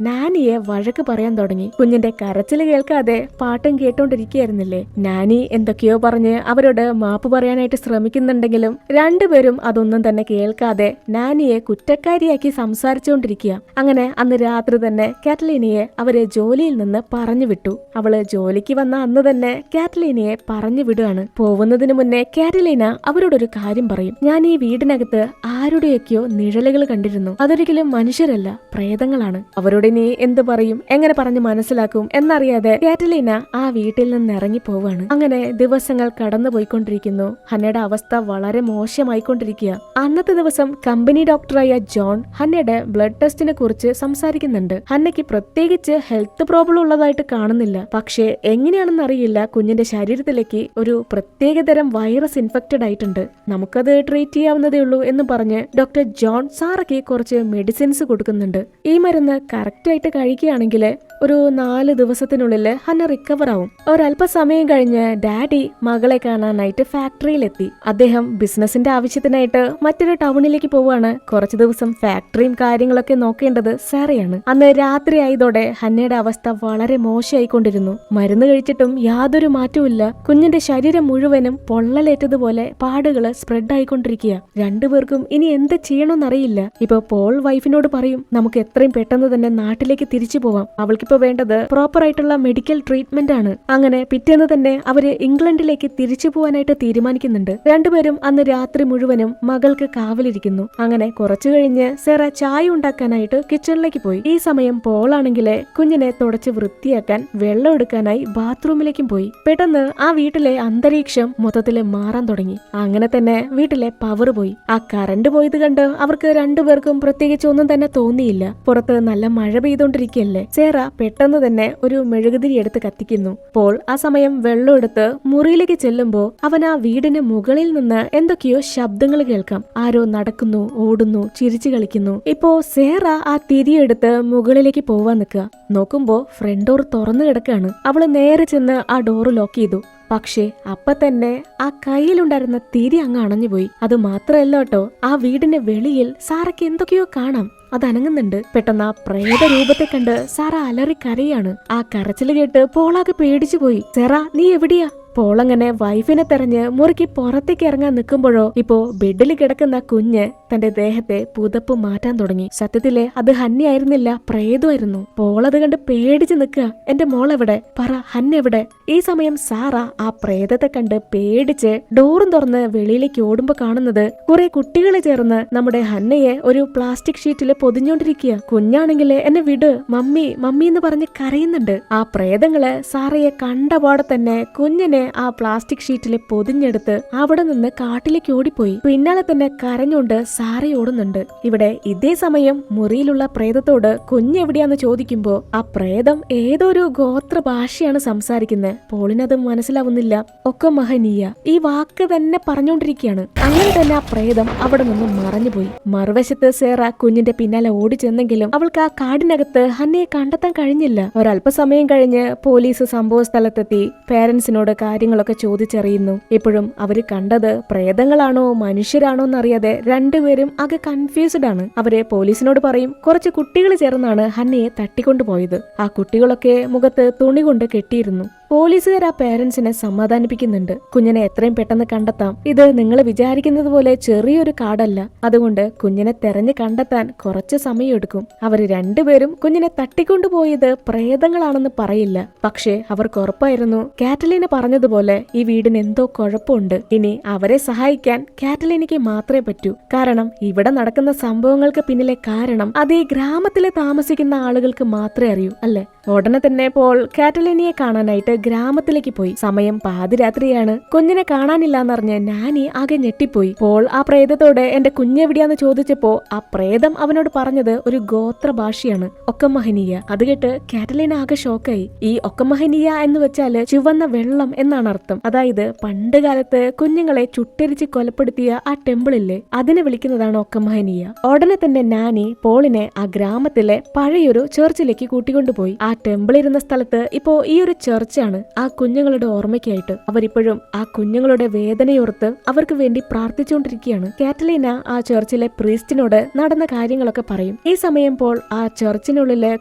നാനിയെ വഴക്ക് പറയാൻ തുടങ്ങി. കുഞ്ഞിന്റെ കരച്ചില് കേൾക്കാതെ പാട്ടും കേട്ടോണ്ടിരിക്കുകയായിരുന്നില്ലേ. നാനി എന്തൊക്കെയോ പറഞ്ഞ് അവരോട് മാപ്പ് പറയാനായിട്ട് ശ്രമിക്കുന്നുണ്ടെങ്കിലും രണ്ടുപേരും അതൊന്നും തന്നെ കേൾക്കാതെ നാനിയെ കുറ്റക്കാരിയാക്കി സംസാരിച്ചുകൊണ്ടിരിക്കുക. അങ്ങനെ അന്ന് രാത്രി തന്നെ കാറ്റലീനയെ അവര് ജോലിയിൽ നിന്ന് പറഞ്ഞു വിട്ടു. അവള് ജോലിക്ക് വന്ന അന്ന് തന്നെ കാറ്റലീനയെ പറഞ്ഞു വിടുകയാണ്. പോകുന്നതിന് മുന്നേ കാറ്റലീന അവരോടൊരു കാര്യം പറയും. ഞാൻ ഈ വീടിനകത്ത് ആരുടെയൊക്കെയോ നിഴലുകൾ കണ്ടിരുന്നു. അതൊരിക്കലും മനുഷ്യരല്ല, പ്രേതങ്ങളാണ്. അവരോട് നീ എന്ത് പറയും, എങ്ങനെ പറഞ്ഞ് മനസ്സിലാക്കും എന്നറിയാതെ കാറ്റലീന ആ വീട്ടിൽ നിന്ന് ഇറങ്ങി പോവാണ്. അങ്ങനെ ദിവസങ്ങൾ കടന്നു പോയിക്കൊണ്ടിരിക്കുന്നു. ഹന്നയുടെ അവസ്ഥ വളരെ മോശമായിക്കൊണ്ടിരിക്കുക. അന്നത്തെ ദിവസം കമ്പനി ഡോക്ടറായ ജോൺ ഹന്നയുടെ ബ്ലഡ് ടെസ്റ്റിനെ കുറിച്ച് സംസാരിക്കുന്നുണ്ട്. ഹന്നയ്ക്ക് പ്രത്യേകിച്ച് ഹെൽത്ത് പ്രോബ്ലം ഉള്ളതായിട്ട് കാണുന്നില്ല. പക്ഷേ എങ്ങനെയാണെന്ന് അറിയില്ല, കുഞ്ഞിന്റെ ശരീരത്തിലേക്ക് ഒരു പ്രത്യേകതരം വൈറസ് ഇൻഫെക്റ്റഡ് ആയിട്ടുണ്ട്. നമുക്കത് ട്രീറ്റ് ചെയ്യാവുന്നതേ ഉള്ളൂ എന്ന് പറഞ്ഞ് ഡോക്ടർ ജോൺ സാറയ്ക്ക് കുറച്ച് മെഡിസിൻസ് കൊടുക്കുന്നുണ്ട്. ഈ മരുന്ന് കറക്റ്റ് ആയിട്ട് കഴിക്കുകയാണെങ്കിൽ ഒരു 4 ദിവസത്തിനുള്ളിൽ ഹന്ന റിക്കവർ ആവും. ഒരല്പസമയം കഴിഞ്ഞ് ഡാഡി മകളെ കാണാനായിട്ട് ഫാക്ടറിയിലെത്തി. അദ്ദേഹം ബിസിനസിന്റെ ആവശ്യത്തിനായിട്ട് മറ്റൊരു ടൗണിലേക്ക് പോവാണ്. കുറച്ചു ദിവസം ഫാക്ടറിയും കാര്യങ്ങളൊക്കെ നോക്കേണ്ടത് സാറയാണ്. അന്ന് രാത്രി ആയതോടെ ഹന്നയുടെ അവസ്ഥ വളരെ മോശമായിക്കൊണ്ടിരുന്നു. മരുന്ന് കഴിച്ചിട്ടും യാതൊരു മാറ്റവുമില്ല. കുഞ്ഞിന്റെ ശരീരം മുഴുവനും പൊള്ളലേറ്റതുപോലെ പാടുകൾ സ്പ്രെഡ് ആയിക്കൊണ്ടിരിക്കുക. രണ്ടുപേർക്കും ഇനി എന്ത് ചെയ്യണമെന്നറിയില്ല. ഇപ്പൊ പോൾ വൈഫിനോട് പറയും, നമുക്ക് എത്രയും പെട്ടെന്ന് തന്നെ നാട്ടിലേക്ക് തിരിച്ചു പോവാം, അവൾക്കിപ്പോ വേണ്ടത് പ്രോപ്പർ ആയിട്ടുള്ള മെഡിക്കൽ ട്രീറ്റ്മെന്റ് ആണ്. അങ്ങനെ പിറ്റേന്ന് തന്നെ അവര് ഇംഗ്ലണ്ടിലേക്ക് തിരിച്ചു പോവാനായിട്ട് തീരുമാനിക്കുന്നുണ്ട്. രണ്ടുപേരും അന്ന് രാത്രി മുഴുവനും മകൾക്ക് കാവലിരിക്കുന്നു. അങ്ങനെ കുറച്ചു കഴിഞ്ഞ് സെറ ചായ ഉണ്ടാക്കാനായിട്ട് കിച്ചണിലേക്ക് പോയി. ഈ സമയം പോൾ ആണെങ്കില് കുഞ്ഞിനെ തുടച്ച് വൃത്തിയാക്കാൻ വെള്ളം എടുക്കാനായി ബാത്റൂമിലേക്കും പോയി. പെട്ടെന്ന് ആ വീട്ടിലെ അന്തരീക്ഷം മൊത്തത്തില് മാറാൻ തുടങ്ങി. അങ്ങനെ തന്നെ വീട്ടിലെ പവർ പോയി. ആ കറണ്ട് പോയത് കണ്ട് അവർക്ക് രണ്ടുപേർക്കും പ്രത്യേകിച്ച് ഒന്നും തന്നെ തോന്നിയില്ല. പുറത്ത് നല്ല മഴ പെയ്തോണ്ടിരിക്കുകയല്ലേ. സേറ പെട്ടെന്ന് തന്നെ ഒരു മെഴുകുതിരി എടുത്ത് കത്തിക്കുന്നു. പോൾ ആ സമയം വെള്ളം എടുത്ത് മുറിയിലേക്ക് ചെല്ലുമ്പോ അവൻ ആ വീടിന് മുകളിൽ നിന്ന് എന്തൊക്കെയോ ശബ്ദങ്ങൾ കേൾക്കാം. ആരോ നടക്കുന്നു, ഓടുന്നു, ചിരിച്ചു കളിക്കുന്നു. ഇപ്പോ സേറ ആ തിരിയെടുത്ത് മുകളിലേക്ക് പോവാൻ നിൽക്കുക. നോക്കുമ്പോ ഫ്രണ്ട് ഡോർ തുറന്നു കിടക്കാണ്. അവള് നേരെ ചെന്ന് ആ ഡോറ് ലോക്ക് ചെയ്തു. പക്ഷേ അപ്പൊ തന്നെ ആ കയ്യിലുണ്ടായിരുന്ന തിരി അങ്ങ് അണഞ്ഞുപോയി. അത് മാത്രല്ല കേട്ടോ, ആ വീടിന്റെ വെളിയിൽ സാറയ്ക്ക് എന്തൊക്കെയോ കാണാം. അത് അനങ്ങുന്നുണ്ട്. പെട്ടെന്ന് ആ പ്രേത രൂപത്തെ കണ്ട് സാറ അലറി കരയാണ്. ആ കരച്ചില് കേട്ട് പോളാകെ പേടിച്ചു പോയി. സെറ, നീ എവിടെയാ? പോളങ്ങനെ വൈഫിനെ തെരഞ്ഞ് മുറിക്ക് പുറത്തേക്ക് ഇറങ്ങാൻ നിൽക്കുമ്പോഴോ ഇപ്പോ ബെഡിൽ കിടക്കുന്ന കുഞ്ഞ് തന്റെ ദേഹത്തെ പുതപ്പ് മാറ്റാൻ തുടങ്ങി. സത്യത്തിലെ അത് ഹന്നയായിരുന്നില്ല, പ്രേതമായിരുന്നു. പോളത് കണ്ട് പേടിച്ച് നിൽക്കുക. എന്റെ മോളെവിടെ? പറ, ഹന്ന എവിടെ? ഈ സമയം സാറ ആ പ്രേതത്തെ കണ്ട് പേടിച്ച് ഡോറും തുറന്ന് വെളിയിലേക്ക് ഓടുമ്പോ കാണുന്നത് കുറെ കുട്ടികളെ ചേർന്ന് നമ്മുടെ ഹന്നയെ ഒരു പ്ലാസ്റ്റിക് ഷീറ്റില് പൊതിഞ്ഞോണ്ടിരിക്കുക. കുഞ്ഞാണെങ്കില് എന്നെ വിട്, മമ്മി മമ്മി എന്ന് പറഞ്ഞ് കരയുന്നുണ്ട്. ആ പ്രേതങ്ങള് സാറയെ കണ്ടപാടെ തന്നെ കുഞ്ഞിനെ ആ പ്ലാസ്റ്റിക് ഷീറ്റില് പൊതിഞ്ഞെടുത്ത് അവിടെ നിന്ന് കാട്ടിലേക്ക് ഓടിപ്പോയി. പിന്നാലെ തന്നെ കരഞ്ഞുകൊണ്ട് സാറ ഓടുന്നുണ്ട്. ഇവിടെ ഇതേ സമയം മുറിയിലുള്ള പ്രേതത്തോട് കുഞ്ഞെവിടെയാന്ന് ചോദിക്കുമ്പോ ആ പ്രേതം ഏതൊരു ഗോത്ര ഭാഷയാണ് സംസാരിക്കുന്നത്. പോളിനത് മനസ്സിലാവുന്നില്ല. ഒക്കെ മഹനീയ ഈ വാക്ക് തന്നെ പറഞ്ഞുകൊണ്ടിരിക്കുകയാണ്. അങ്ങനെ തന്നെ ആ പ്രേതം അവിടെ നിന്നും മറഞ്ഞുപോയി. മറുവശത്ത് സേറ കുഞ്ഞിന്റെ പിന്നാലെ ഓടി ചെന്നെങ്കിലും അവൾക്ക് ആ കാടിനകത്ത് ഹന്നയെ കണ്ടെത്താൻ കഴിഞ്ഞില്ല. ഒരല്പസമയം കഴിഞ്ഞ് പോലീസ് സംഭവ സ്ഥലത്തെത്തി പേരൻസിനോട് കാര്യങ്ങളൊക്കെ ചോദിച്ചറിയുന്നു. ഇപ്പോഴും അവര് കണ്ടത് പ്രേതങ്ങളാണോ മനുഷ്യരാണോ എന്നറിയാതെ രണ്ടുപേരും ആകെ കൺഫ്യൂസ്ഡ് ആണ്. അവര് പോലീസിനോട് പറയും, കുറച്ച് കുട്ടികൾ ചേർന്നാണ് ഹന്നയെ തട്ടിക്കൊണ്ടുപോയത്. ആ കുട്ടികളൊക്കെ മുഖത്ത് തുണി കൊണ്ട് കെട്ടിയിരുന്നു. പോലീസുകാർ ആ പേരൻസിനെ സമാധാനിപ്പിക്കുന്നുണ്ട്. കുഞ്ഞിനെ എത്രയും പെട്ടെന്ന് കണ്ടെത്താം. ഇത് നിങ്ങൾ വിചാരിക്കുന്നത് പോലെ ചെറിയൊരു കാടല്ല. അതുകൊണ്ട് കുഞ്ഞിനെ തെരഞ്ഞു കണ്ടെത്താൻ കുറച്ച് സമയം എടുക്കും. അവര് രണ്ടുപേരും കുഞ്ഞിനെ തട്ടിക്കൊണ്ടുപോയത് പ്രേതങ്ങളാണെന്ന് പറയില്ല. പക്ഷേ അവർക്ക് ഉറപ്പായിരുന്നു, കാറ്റലീന പറഞ്ഞതുപോലെ ഈ വീടിന് എന്തോ കുഴപ്പമുണ്ട്. ഇനി അവരെ സഹായിക്കാൻ കാറ്റലീനയ്ക്ക് മാത്രമേ പറ്റൂ. കാരണം ഇവിടെ നടക്കുന്ന സംഭവങ്ങൾക്ക് പിന്നിലെ കാരണം അത് ഈ ഗ്രാമത്തിലെ താമസിക്കുന്ന ആളുകൾക്ക് മാത്രമേ അറിയൂ, അല്ലെ? ഉടനെ തന്നെ പോൾ കാറ്റലീനയെ കാണാനായിട്ട് ഗ്രാമത്തിലേക്ക് പോയി. സമയം പാതിരാത്രിയാണ്. കുഞ്ഞിനെ കാണാനില്ലാന്നറിഞ്ഞ് നാനി ആകെ ഞെട്ടിപ്പോയി. പോൾ ആ പ്രേതത്തോട് എന്റെ കുഞ്ഞെവിടെയാന്ന് ചോദിച്ചപ്പോ ആ പ്രേതം അവനോട് പറഞ്ഞത് ഒരു ഗോത്ര ഭാഷയാണ്, ഒക്കമഹനിയ. അത് കേട്ട് കാറ്റലീന ആകെ ഷോക്കായി. ഈ ഒക്കമഹനിയ എന്ന് വെച്ചാല് ചുവന്ന വെള്ളം എന്നാണ് അർത്ഥം. അതായത് പണ്ട് കാലത്ത് കുഞ്ഞുങ്ങളെ ചുട്ടരിച്ച് കൊലപ്പെടുത്തിയ ആ ടെമ്പിളില്ലേ, അതിനെ വിളിക്കുന്നതാണ് ഒക്കമഹനിയ. ഉടനെ തന്നെ നാനി പോളിനെ ആ ഗ്രാമത്തിലെ പഴയൊരു ചർച്ചിലേക്ക് കൂട്ടിക്കൊണ്ടുപോയി. ആ ടെമ്പിൾ ഇരുന്ന സ്ഥലത്ത് ഇപ്പോ ഈ ഒരു ചർച്ചാണ് ആ കുഞ്ഞുങ്ങളുടെ ഓർമ്മയ്ക്കായിട്ട്. അവരിപ്പോഴും ആ കുഞ്ഞുങ്ങളുടെ വേദനയോർത്ത് അവർക്ക് വേണ്ടി പ്രാർത്ഥിച്ചുകൊണ്ടിരിക്കുകയാണ്. കാറ്റലീന ആ ചർച്ചിലെ പ്രീസ്റ്റിനോട് നടന്ന കാര്യങ്ങളൊക്കെ പറയും. ഈ സമയം പോൾ ആ ചർച്ചിനുള്ളിലെ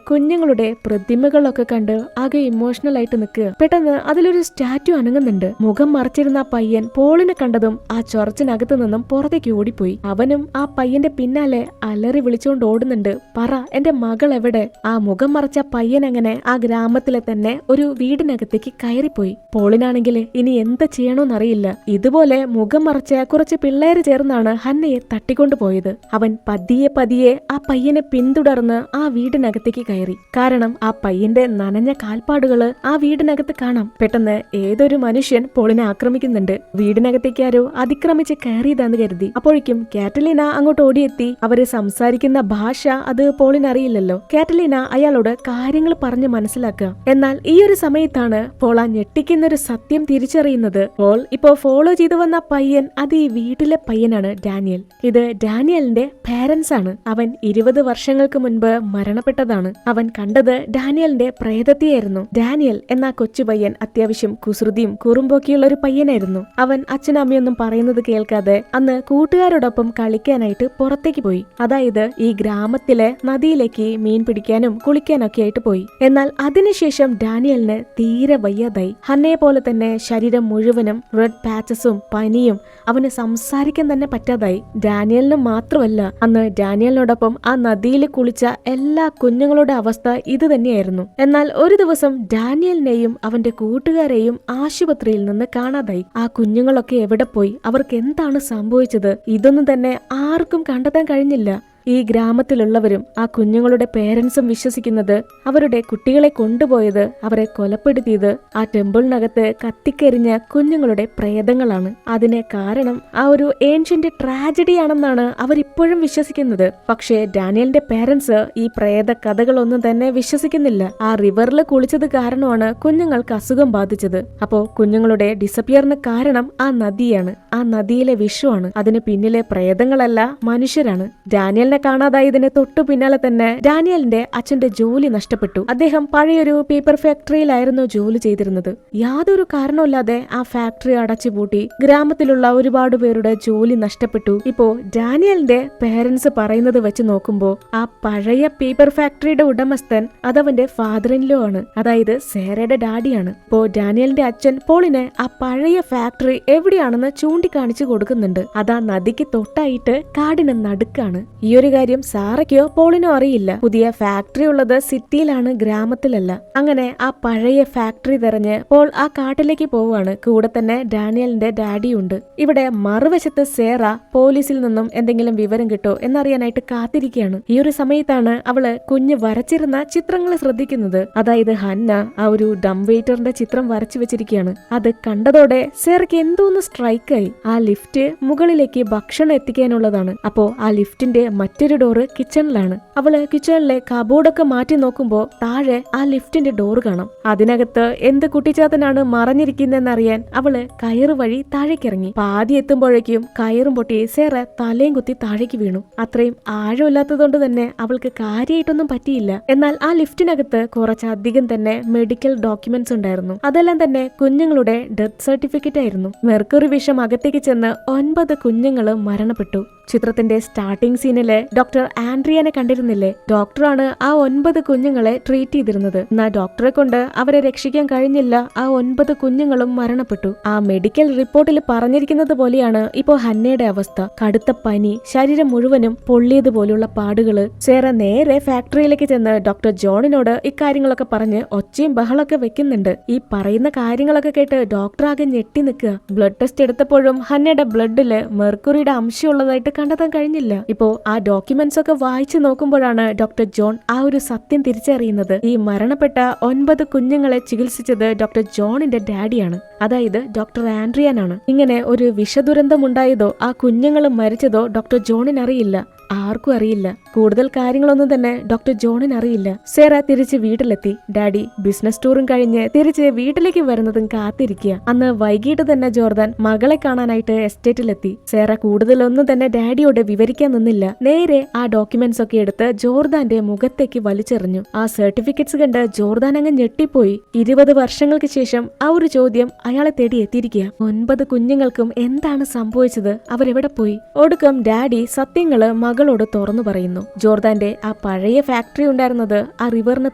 കുഞ്ഞുങ്ങളുടെ പ്രതിമകളൊക്കെ കണ്ട് ആകെ ഇമോഷണൽ ആയിട്ട് നിൽക്കുക. പെട്ടെന്ന് അതിലൊരു സ്റ്റാറ്റ്യൂ അനങ്ങുന്നുണ്ട്. മുഖം മറച്ചിരുന്ന ആ പയ്യൻ പോളിനെ കണ്ടതും ആ ചർച്ചിനകത്തു നിന്നും പുറത്തേക്ക് ഓടിപ്പോയി. അവനും ആ പയ്യന്റെ പിന്നാലെ അലറി വിളിച്ചുകൊണ്ട് ഓടുന്നുണ്ട്, പറ എന്റെ മകൾ എവിടെ? ആ മുഖം മറച്ച പയ്യൻ അങ്ങനെ ആ ഗ്രാമത്തിലെ തന്നെ ഒരു വീടിനകത്തേക്ക് കയറിപ്പോയി. പോളിനാണെങ്കിൽ ഇനി എന്ത് ചെയ്യണോന്നറിയില്ല. ഇതുപോലെ മുഖം മറച്ച കുറച്ച് പിള്ളേര് ചേർന്നാണ് ഹന്നയെ തട്ടിക്കൊണ്ടുപോയത്. അവൻ പതിയെ ആ പയ്യനെ പിന്തുടർന്ന് ആ വീടിനകത്തേക്ക് കയറി. കാരണം ആ പയ്യന്റെ നനഞ്ഞ കാൽപ്പാടുകള് ആ വീടിനകത്ത് കാണാം. പെട്ടെന്ന് ഏതൊരു മനുഷ്യൻ പോളിനെ ആക്രമിക്കുന്നുണ്ട്. വീടിനകത്തേക്ക് ആരോ അതിക്രമിച്ച് കയറിയതാന്ന് കരുതി. അപ്പോഴേക്കും കാറ്റലീന അങ്ങോട്ട് ഓടിയെത്തി. അവര് സംസാരിക്കുന്ന ഭാഷ അത് പോളിനറിയില്ലല്ലോ. കാറ്റലീന അയാളോട് കാര്യങ്ങൾ പറഞ്ഞ് മനസ്സിലാക്കുക. എന്നാൽ ഈ ഒരു സമയത്താണ് പോൾ ആ ഞെട്ടിക്കുന്ന ഒരു സത്യം തിരിച്ചറിയുന്നത്. പോൾ ഇപ്പോ ഫോളോ ചെയ്തു വന്ന പയ്യൻ അത് ഈ വീട്ടിലെ പയ്യനാണ്, ഡാനിയൽ. ഇത് ഡാനിയലിന്റെ പേരൻസ് ആണ്. അവൻ 20 വർഷങ്ങൾക്ക് മുൻപ് മരണപ്പെട്ടതാണ്. അവൻ കണ്ടത് ഡാനിയലിന്റെ പ്രേതത്തെയായിരുന്നു. ഡാനിയൽ എന്ന കൊച്ചു പയ്യൻ അത്യാവശ്യം കുസൃതിയും കുറുമ്പൊക്കെയുള്ള ഒരു പയ്യനായിരുന്നു. അവൻ അച്ഛനും അമ്മയൊന്നും പറയുന്നത് കേൾക്കാതെ അന്ന് കൂട്ടുകാരോടൊപ്പം കളിക്കാനായിട്ട് പുറത്തേക്ക് പോയി. അതായത് ഈ ഗ്രാമത്തിലെ നദിയിലേക്ക് മീൻ പിടിക്കാനും കുളിക്കാനൊക്കെ ആയിട്ട് പോയി. എന്നാൽ അതിനുശേഷം ഡാനിയലിന് തീരെ വയ്യാതായി. ഹന്നയെ പോലെ തന്നെ ശരീരം മുഴുവനും റെഡ് പാച്ചസും പനിയും, അവന് സംസാരിക്കാൻ തന്നെ പറ്റാതായി. ഡാനിയലിന് മാത്രമല്ല, അന്ന് ഡാനിയലിനോടൊപ്പം ആ നദിയിൽ കുളിച്ച എല്ലാ കുഞ്ഞുങ്ങളുടെ അവസ്ഥ ഇത് തന്നെയായിരുന്നു. എന്നാൽ ഒരു ദിവസം ഡാനിയലിനെയും അവന്റെ കൂട്ടുകാരെയും ആശുപത്രിയിൽ നിന്ന് കാണാതായി. ആ കുഞ്ഞുങ്ങളൊക്കെ എവിടെ പോയി? അവർക്ക് എന്താണ് സംഭവിച്ചത്? ഇതൊന്നും തന്നെ ആർക്കും കണ്ടെത്താൻ കഴിഞ്ഞില്ല. ഈ ഗ്രാമത്തിലുള്ളവരും ആ കുഞ്ഞുങ്ങളുടെ പേരൻസും വിശ്വസിക്കുന്നത് അവരുടെ കുട്ടികളെ കൊണ്ടുപോയത്, അവരെ കൊലപ്പെടുത്തിയത് ആ ടെമ്പിളിനകത്ത് കത്തിക്കരിഞ്ഞ കുഞ്ഞുങ്ങളുടെ പ്രേതങ്ങളാണ്. അതിന് കാരണം ആ ഒരു ഏൻഷ്യന്റ് ട്രാജഡി ആണെന്നാണ് അവരിപ്പോഴും വിശ്വസിക്കുന്നത്. പക്ഷേ ഡാനിയലിന്റെ പേരൻസ് ഈ പ്രേത കഥകളൊന്നും തന്നെ വിശ്വസിക്കുന്നില്ല. ആ റിവറിൽ കുളിച്ചത് കാരണമാണ് കുഞ്ഞുങ്ങൾക്ക് അസുഖം ബാധിച്ചത്. അപ്പോ കുഞ്ഞുങ്ങളുടെ ഡിസപ്പിയറിന് കാരണം ആ നദിയാണ്, ആ നദിയിലെ വിഷമാണ്. അതിന് പിന്നിലെ പ്രേതങ്ങളല്ല, മനുഷ്യരാണ്. ഡാനിയൽ കാണാതായതിന് തൊട്ടു പിന്നാലെ തന്നെ ഡാനിയലിന്റെ അച്ഛന്റെ ജോലി നഷ്ടപ്പെട്ടു. അദ്ദേഹം പഴയൊരു പേപ്പർ ഫാക്ടറിയിലായിരുന്നു ജോലി ചെയ്തിരുന്നത്. യാതൊരു കാരണമില്ലാതെ ആ ഫാക്ടറി അടച്ചുപൂട്ടി. ഗ്രാമത്തിലുള്ള ഒരുപാട് പേരുടെ ജോലി നഷ്ടപ്പെട്ടു. ഇപ്പോ ഡാനിയലിന്റെ പേരൻസ് പറയുന്നത് വെച്ച് നോക്കുമ്പോ ആ പഴയ പേപ്പർ ഫാക്ടറിയുടെ ഉടമസ്ഥൻ അതവന്റെ ഫാദർ ഇൻ ലോ ആണ്, അതായത് സേറയുടെ ഡാഡിയാണ്. ഇപ്പോ ഡാനിയലിന്റെ അച്ഛൻ പോളിനെ ആ പഴയ ഫാക്ടറി എവിടെയാണെന്ന് ചൂണ്ടിക്കാണിച്ചു കൊടുക്കുന്നുണ്ട്. അതാ നദിക്ക് തൊട്ടായിട്ട് കാടിന് നടുക്കാണ്. ഈ ഒരു കാര്യം സാറയ്ക്കോ പോളിനോ അറിയില്ല. പുതിയ ഫാക്ടറി ഉള്ളത് സിറ്റിയിലാണ്, ഗ്രാമത്തിലല്ല. അങ്ങനെ ആ പഴയ ഫാക്ടറി തെരഞ്ഞ് പോൾ ആ കാട്ടിലേക്ക് പോവാണ്. കൂടെ തന്നെ ഡാനിയലിന്റെ ഡാഡിയുണ്ട്. ഇവിടെ മറുവശത്ത് സേറ പോലീസിൽ നിന്നും എന്തെങ്കിലും വിവരം കിട്ടോ എന്നറിയാനായിട്ട് കാത്തിരിക്കുകയാണ്. ഈ ഒരു സമയത്താണ് അവള് കുഞ്ഞ് വരച്ചിരുന്ന ചിത്രങ്ങൾ ശ്രദ്ധിക്കുന്നത്. അതായത് ഹന്ന ആ ഒരു ഡം വെയിറ്ററിന്റെ ചിത്രം വരച്ചു വെച്ചിരിക്കുകയാണ്. അത് കണ്ടതോടെ സേറയ്ക്ക് എന്തോന്ന് സ്ട്രൈക്കായി. ആ ലിഫ്റ്റ് മുകളിലേക്ക് ഭക്ഷണം എത്തിക്കാനുള്ളതാണ്. അപ്പോ ആ ലിഫ്റ്റിന്റെ മറ്റൊരു ഡോറ് കിച്ചണിലാണ്. അവള് കിച്ചണിലെ കബോർഡൊക്കെ മാറ്റി നോക്കുമ്പോ താഴെ ആ ലിഫ്റ്റിന്റെ ഡോറ് കാണാം. അതിനകത്ത് എന്ത് കുട്ടിച്ചാത്തനാണ് മറഞ്ഞിരിക്കുന്നതെന്നറിയാൻ അവള് കയറ് വഴി താഴേക്കിറങ്ങി. പാതി എത്തുമ്പോഴേക്കും കയറും പൊട്ടി സേറ തലയും കുത്തി താഴേക്ക് വീണു. അത്രയും ആഴമില്ലാത്തതുകൊണ്ട് തന്നെ അവൾക്ക് കാര്യമായിട്ടൊന്നും പറ്റിയില്ല. എന്നാൽ ആ ലിഫ്റ്റിനകത്ത് കുറച്ചധികം തന്നെ മെഡിക്കൽ ഡോക്യുമെന്റ്സ് ഉണ്ടായിരുന്നു. അതെല്ലാം തന്നെ കുഞ്ഞുങ്ങളുടെ ഡെത്ത് സർട്ടിഫിക്കറ്റ് ആയിരുന്നു. മെർക്കുറി വിഷം അകത്തേക്ക് ചെന്ന് 9 കുഞ്ഞുങ്ങൾ മരണപ്പെട്ടു. ചിത്രത്തിന്റെ സ്റ്റാർട്ടിംഗ് സീനില് ഡോക്ടർ ആൻഡ്രിയനെ കണ്ടിരുന്നില്ലേ? ഡോക്ടറാണ് ആ 9 കുഞ്ഞുങ്ങളെ ട്രീറ്റ് ചെയ്തിരുന്നത്. എന്നാൽ ഡോക്ടറെ കൊണ്ട് അവരെ രക്ഷിക്കാൻ കഴിഞ്ഞില്ല. ആ 9 കുഞ്ഞുങ്ങളും മരണപ്പെട്ടു. ആ മെഡിക്കൽ റിപ്പോർട്ടിൽ പറഞ്ഞിരിക്കുന്നത് പോലെയാണ് ഇപ്പോ ഹന്നയുടെ അവസ്ഥ. കടുത്ത പനി, ശരീരം മുഴുവനും പൊള്ളിയതുപോലുള്ള പാടുകള്. സേറ നേരെ ഫാക്ടറിയിലേക്ക് ചെന്ന് ഡോക്ടർ ജോണിനോട് ഇക്കാര്യങ്ങളൊക്കെ പറഞ്ഞ് ഒച്ചയും ബഹളൊക്കെ വെക്കുന്നുണ്ട്. ഈ പറയുന്ന കാര്യങ്ങളൊക്കെ കേട്ട് ഡോക്ടർ ആകെ ഞെട്ടി നിൽക്കുക. ബ്ലഡ് ടെസ്റ്റ് എടുത്തപ്പോഴും ഹന്നയുടെ ബ്ലഡില് മെർക്കുറിയുടെ അംശമുള്ളതായിട്ട് കണ്ടെത്താൻ കഴിഞ്ഞില്ല. ഇപ്പോ ആ ഡോക്യുമെന്റ്സ് ഒക്കെ വായിച്ചു നോക്കുമ്പോഴാണ് ഡോക്ടർ ജോൺ ആ ഒരു സത്യം തിരിച്ചറിയുന്നത്. ഈ മരണപ്പെട്ട 9 കുഞ്ഞുങ്ങളെ ചികിത്സിച്ചത് ഡോക്ടർ ജോണിന്റെ ഡാഡിയാണ്, അതായത് ഡോക്ടർ ആൻഡ്രിയാനാണ്. ഇങ്ങനെ ഒരു വിഷദുരന്തം ഉണ്ടായതോ ആ കുഞ്ഞുങ്ങൾ മരിച്ചതോ ഡോക്ടർ ജോണിന് അറിയില്ല, ആർക്കും അറിയില്ല. കൂടുതൽ കാര്യങ്ങളൊന്നും തന്നെ ഡോക്ടർ ജോണിന് അറിയില്ല. സേറ തിരിച്ച് വീട്ടിലെത്തി. ഡാഡി ബിസിനസ് ടൂറും കഴിഞ്ഞ് തിരിച്ച് വീട്ടിലേക്ക് വരുന്നതും കാത്തിരിക്കുക. അന്ന് വൈകിട്ട് തന്നെ ജോർദാൻ മകളെ കാണാനായിട്ട് എസ്റ്റേറ്റിലെത്തി. സേറ കൂടുതലൊന്നും തന്നെ ഡാഡിയോട് വിവരിക്കാൻ നിന്നില്ല. നേരെ ആ ഡോക്യുമെന്റ്സ് ഒക്കെ എടുത്ത് ജോർദാന്റെ മുഖത്തേക്ക് വലിച്ചെറിഞ്ഞു. ആ സർട്ടിഫിക്കറ്റ്സ് കണ്ട് ജോർദാൻ അങ്ങ് ഞെട്ടിപ്പോയി. 20 വർഷങ്ങൾക്ക് ശേഷം ആ ഒരു ചോദ്യം അയാളെ തേടി എത്തിയിരിക്കുക. 9 കുഞ്ഞുങ്ങൾക്കും എന്താണ് സംഭവിച്ചത്? അവരെവിടെ പോയി? ഒടുക്കം ഡാഡി സത്യങ്ങള് മകളോട് തുറന്നു പറയുന്നു. ജോർദാന്റെ ആ പഴയ ഫാക്ടറി ഉണ്ടായിരുന്നത് ആ റിവറിന്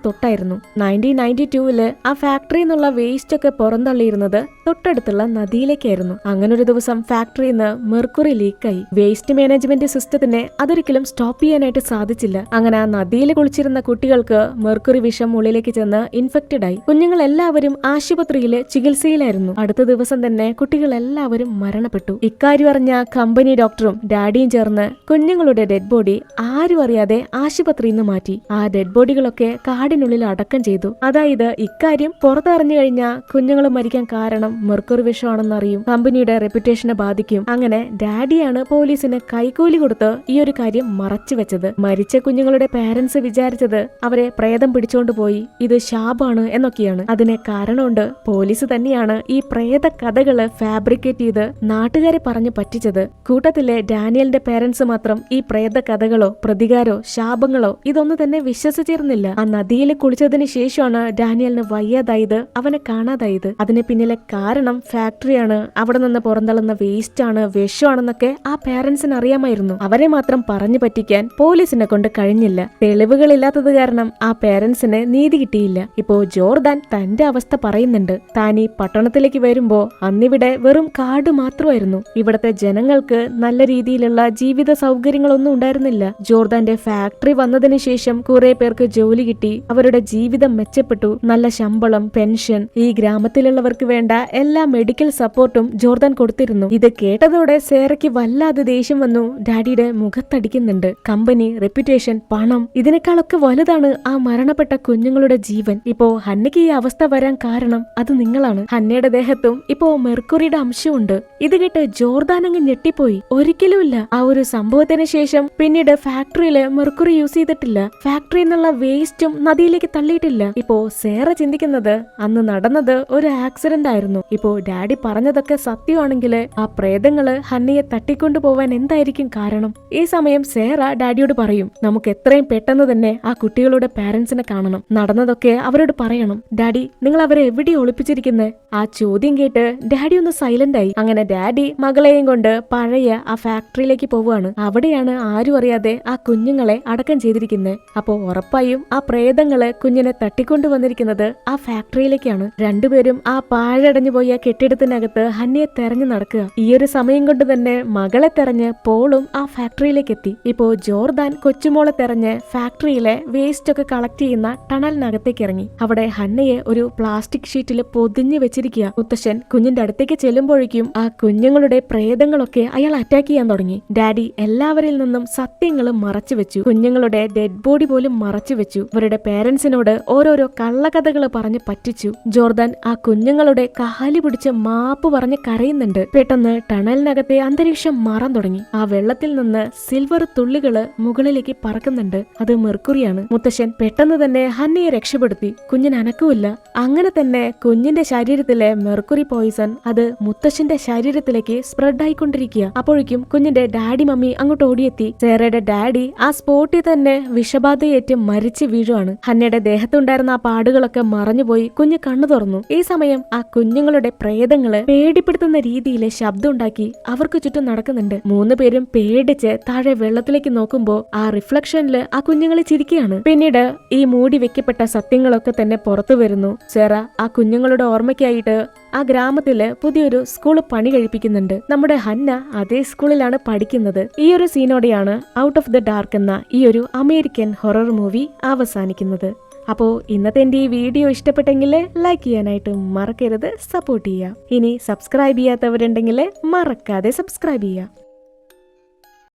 തൊട്ടായിരുന്നു. 1992 ആ ഫാക്ടറിയിൽ നിന്നുള്ള വേസ്റ്റ് ഒക്കെ പുറന്തള്ളിയിരുന്നത് തൊട്ടടുത്തുള്ള നദിയിലേക്കായിരുന്നു. അങ്ങനൊരു ദിവസം ഫാക്ടറിയിൽ നിന്ന് മെർക്കുറി ലീക്കായി. വേസ്റ്റ് മാനേജ്മെന്റ് സിസ്റ്റത്തിനെ അതൊരിക്കലും സ്റ്റോപ്പ് ചെയ്യാനായിട്ട് സാധിച്ചില്ല. അങ്ങനെ ആ നദിയിൽ കുളിച്ചിരുന്ന കുട്ടികൾക്ക് മെർക്കുറി വിഷം ഉള്ളിലേക്ക് ചെന്ന് ഇൻഫെക്റ്റഡ് ആയി. കുഞ്ഞുങ്ങൾ എല്ലാവരും ആശുപത്രിയില് ചികിത്സയിലായിരുന്നു. അടുത്ത ദിവസം തന്നെ കുട്ടികൾ എല്ലാവരും മരണപ്പെട്ടു. ഇക്കാര്യം അറിഞ്ഞ കമ്പനി ഡോക്ടറും ഡാഡിയും ചേർന്ന് കുഞ്ഞുങ്ങളുടെ ഡെഡ് ബോഡി ആരും അറിയാതെ ആശുപത്രിയിൽ നിന്ന് മാറ്റി. ആ ഡെഡ് ബോഡികളൊക്കെ കാടിനുള്ളിൽ അടക്കം ചെയ്തു. അതായത് ഇക്കാര്യം പുറത്തറിഞ്ഞു കഴിഞ്ഞാൽ കുഞ്ഞുങ്ങൾ മരിക്കാൻ കാരണം മെർക്കുറി വിഷമാണെന്നറിയും, കമ്പനിയുടെ റെപ്യൂട്ടേഷനെ ബാധിക്കും. അങ്ങനെ ഡാഡിയാണ് പോലീസിന് കൈക്കൂലി കൊടുത്ത് ഈ ഒരു കാര്യം മറച്ചു വെച്ചത്. മരിച്ച കുഞ്ഞുങ്ങളുടെ പാരന്റ്സ് വിചാരിച്ചത് അവരെ പ്രേതം പിടിച്ചോണ്ട് പോയി, ഇത് ശാപാണ് എന്നൊക്കെയാണ്. അതിന് കാരണമുണ്ട്. പോലീസ് തന്നെയാണ് ഈ പ്രേത കഥകള് ഫാബ്രിക്കേറ്റ് ചെയ്ത് നാട്ടുകാരെ പറഞ്ഞു പറ്റിച്ചത്. കൂട്ടത്തിലെ ഡാനിയലിന്റെ പാരന്റ്സ് മാത്രം ഈ പ്രേത കഥകളോ പ്രതികാരോ ശാപങ്ങളോ ഇതൊന്നും തന്നെ വിശ്വസിച്ചിരുന്നില്ല. ആ നദിയിൽ കുളിച്ചതിന് ശേഷമാണ് ഡാനിയലിന് വയ്യാതായത്, അവനെ കാണാതായത്. അതിന് പിന്നിലെ കാരണം ഫാക്ടറിയാണ്, അവിടെ നിന്ന് പുറന്തള്ളുന്ന വേസ്റ്റ് ആണ്, വിഷമാണെന്നൊക്കെ ആ പാരന്റ്സിന് അറിയാമായിരുന്നു. അവരെ മാത്രം പറഞ്ഞു പറ്റിക്കാൻ പോലീസിനെ കൊണ്ട് കഴിഞ്ഞില്ല. തെളിവുകളില്ലാത്തത് കാരണം ആ പാരന്റ്സിന് നീതി കിട്ടിയില്ല. ഇപ്പോ ജോർദാൻ തന്റെ അവസ്ഥ പറയുന്നുണ്ട്. താൻ ഈ പട്ടണത്തിലേക്ക് വരുമ്പോ അന്നിവിടെ വെറും കാട് മാത്രമായിരുന്നു. ഇവിടത്തെ ജനങ്ങൾക്ക് നല്ല രീതിയിലുള്ള ജീവിത സൗകര്യങ്ങളൊന്നും ഉണ്ടായിരുന്നില്ല. ജോർദാന്റെ ഫാക്ടറി വന്നതിന് ശേഷം കുറെ പേർക്ക് ജോലി കിട്ടി, അവരുടെ ജീവിതം മെച്ചപ്പെട്ടു. നല്ല ശമ്പളം, പെൻഷൻ, ഈ ഗ്രാമത്തിലുള്ളവർക്ക് വേണ്ട എല്ലാ മെഡിക്കൽ സപ്പോർട്ടും ജോർദാൻ കൊടുത്തിരുന്നു. ഇത് കേട്ടതോടെ സേറയ്ക്ക് വല്ലാതെ ദേഷ്യം വന്നു. ഡാഡിയുടെ മുഖത്തടിക്കുന്നുണ്ട്. കമ്പനി, റെപ്യൂട്ടേഷൻ, പണം, ഇതിനേക്കാളൊക്കെ വലുതാണ് ആ മരണപ്പെട്ട കുഞ്ഞുങ്ങളുടെ ജീവൻ. ഇപ്പോ ഹന്നയ്ക്ക് ഈ അവസ്ഥ വരാൻ കാരണം അത് നിങ്ങളാണ്. ഹന്നയുടെ ദേഹത്തും ഇപ്പോ മെർക്കുറിയുടെ അംശമുണ്ട്. ഇത് കേട്ട് ജോർദാൻ അങ്ങ് ഞെട്ടിപ്പോയി. ഒരിക്കലുമില്ല. ആ ഒരു സംഭവത്തിന് ശേഷം പിന്നീട് ഫാക്ടറിയില് മെർക്കുറി യൂസ് ചെയ്തിട്ടില്ല. ഫാക്ടറിയിൽ നിന്നുള്ള വേസ്റ്റും നദിയിലേക്ക് തള്ളിയിട്ടില്ല. ഇപ്പോ സേറ ചിന്തിക്കുന്നത് അന്ന് നടന്നത് ഒരു ആക്സിഡന്റ് ആയിരുന്നു. ഇപ്പോ ഡാഡി പറഞ്ഞതൊക്കെ സത്യമാണെങ്കിൽ ആ പ്രേതങ്ങള് ഹന്നയെ തട്ടിക്കൊണ്ടു പോവാൻ എന്തായിരിക്കും കാരണം? ഈ സമയം സേറ ഡാഡിയോട് പറയും, നമുക്ക് എത്രയും പെട്ടെന്ന് തന്നെ ആ കുട്ടികളുടെ പാരന്റ്സിനെ കാണണം, നടന്നതൊക്കെ അവരോട് പറയണം. ഡാഡി, നിങ്ങൾ അവരെ എവിടെ ഒളിപ്പിച്ചിരിക്കുന്നത്? ആ ചോദ്യം കേട്ട് ഡാഡി ഒന്ന് സൈലന്റ് ആയി. അങ്ങനെ ഡാഡി മകളെയും കൊണ്ട് പഴയ ആ ഫാക്ടറിയിലേക്ക് പോവുകയാണ്. അവിടെയാണ് ആരും അറിയാതെ ആ കുഞ്ഞുങ്ങളെ അടക്കം ചെയ്തിരിക്കുന്നത്. അപ്പോ ഉറപ്പായും ആ പ്രേതങ്ങള് കുഞ്ഞിനെ തട്ടിക്കൊണ്ടുവന്നിരിക്കുന്നത് ആ ഫാക്ടറിയിലേക്കാണ്. രണ്ടുപേരും ആ പാഴടഞ്ഞു പോയ കെട്ടിടത്തിനകത്ത് ഹന്നയെ തെരഞ്ഞു നടക്കുക. ഈ ഒരു സമയം കൊണ്ട് തന്നെ മകളെ തെരഞ്ഞ് പോളും ആ ഫാക്ടറിയിലേക്ക് എത്തി. ഇപ്പോ ജോർദാൻ കൊച്ചുമോളെ തെരഞ്ഞ് ഫാക്ടറിയിലെ വേസ്റ്റ് ഒക്കെ കളക്ട് ചെയ്യുന്ന ടണലിനകത്തേക്ക് ഇറങ്ങി. അവിടെ ഹന്നയെ ഒരു പ്ലാസ്റ്റിക് ഷീറ്റിൽ പൊതിഞ്ഞു വെച്ചിരിക്കുക. മുത്തശ്ശൻ കുഞ്ഞിന്റെ അടുത്തേക്ക് ചെല്ലുമ്പോഴേക്കും ആ കുഞ്ഞുങ്ങളുടെ പ്രേതങ്ങളൊക്കെ അയാൾ അറ്റാക്ക് ചെയ്യാൻ തുടങ്ങി. ഡാഡി എല്ലാവരിൽ നിന്നും സത്യങ്ങൾ മറച്ചു വെച്ചു. കുഞ്ഞുങ്ങളുടെ ഡെഡ് ബോഡി പോലും മറച്ചു വെച്ചു. അവരുടെ പേരൻസിനോട് ഓരോരോ കള്ളക്കഥകൾ പറഞ്ഞ് പറ്റിച്ചു. ജോർദാൻ ആ കുഞ്ഞുങ്ങളുടെ കാലി പിടിച്ച് മാപ്പ് പറഞ്ഞ് കരയുന്നുണ്ട്. പെട്ടെന്ന് ടണലിനകത്തെ അന്തരീക്ഷം മാറാൻ തുടങ്ങി. ആ വെള്ളത്തിൽ നിന്ന് സിൽവർ തുള്ളികള് മുകളിലേക്ക് പറക്കുന്നുണ്ട്. അത് മെർക്കുറിയാണ്. മുത്തശ്ശൻ പെട്ടെന്ന് തന്നെ ഹന്നയെ രക്ഷപ്പെടുത്തി. കുഞ്ഞിന് അനക്കമില്ല. അങ്ങനെ തന്നെ കുഞ്ഞിന്റെ ശരീരത്തിലെ മെർക്കുറി പോയിസൺ അത് മുത്തശ്ശന്റെ ശരീരത്തിലേക്ക് സ്പ്രെഡ് ആയിക്കൊണ്ടിരിക്കുക. അപ്പോഴേക്കും കുഞ്ഞിന്റെ ഡാഡി മമ്മി അങ്ങോട്ട് ഓടിയെത്തി. സേറയുടെ ഡാഡി ആ സ്പോട്ടിൽ തന്നെ വിഷബാധയേറ്റ് മരിച്ചു വീഴുവാണ്. ഹന്നയുടെ ദേഹത്തുണ്ടായിരുന്ന ആ പാടുകളൊക്കെ മറഞ്ഞുപോയി. കുഞ്ഞ് കണ്ണു തുറന്നു. ഈ സമയം ആ കുഞ്ഞുങ്ങളുടെ പ്രേതങ്ങള് പേടിപ്പെടുത്തുന്ന രീതിയിൽ ശബ്ദം ഉണ്ടാക്കി അവർക്ക് ചുറ്റും നടക്കുന്നുണ്ട്. 3 പേരും പേടിച്ച് താഴെ വെള്ളത്തിലേക്ക് നോക്കുമ്പോ ആ റിഫ്ലക്ഷനില് ആ കുഞ്ഞുങ്ങളെ ചിരിക്കുകയാണ്. പിന്നീട് ഈ മൂടി വെക്കപ്പെട്ട സത്യങ്ങളൊക്കെ തന്നെ പുറത്തു വരുന്നു. സേറ ആ കുഞ്ഞുങ്ങളുടെ ഓർമ്മയ്ക്കായിട്ട് ആ ഗ്രാമത്തില് പുതിയൊരു സ്കൂൾ പണി കഴിപ്പിക്കുന്നുണ്ട്. നമ്മുടെ ഹന്ന അതേ സ്കൂളിലാണ് പഠിക്കുന്നത്. ഈ ഒരു സീനോടെയാണ് ഔട്ട് ഓഫ് ദ ഡാർക്ക് എന്ന ഈ ഒരു അമേരിക്കൻ ഹൊറർ മൂവി അവസാനിക്കുന്നത്. അപ്പോൾ ഇന്നത്തെ എൻ്റെ ഈ വീഡിയോ ഇഷ്ടപ്പെട്ടെങ്കിൽ ലൈക്ക് ചെയ്യാനായിട്ട് മറക്കരുത്, സപ്പോർട്ട് ചെയ്യുക. ഇനി സബ്സ്ക്രൈബ് ചെയ്യാത്തവരുണ്ടെങ്കിൽ മറക്കാതെ സബ്സ്ക്രൈബ് ചെയ്യുക.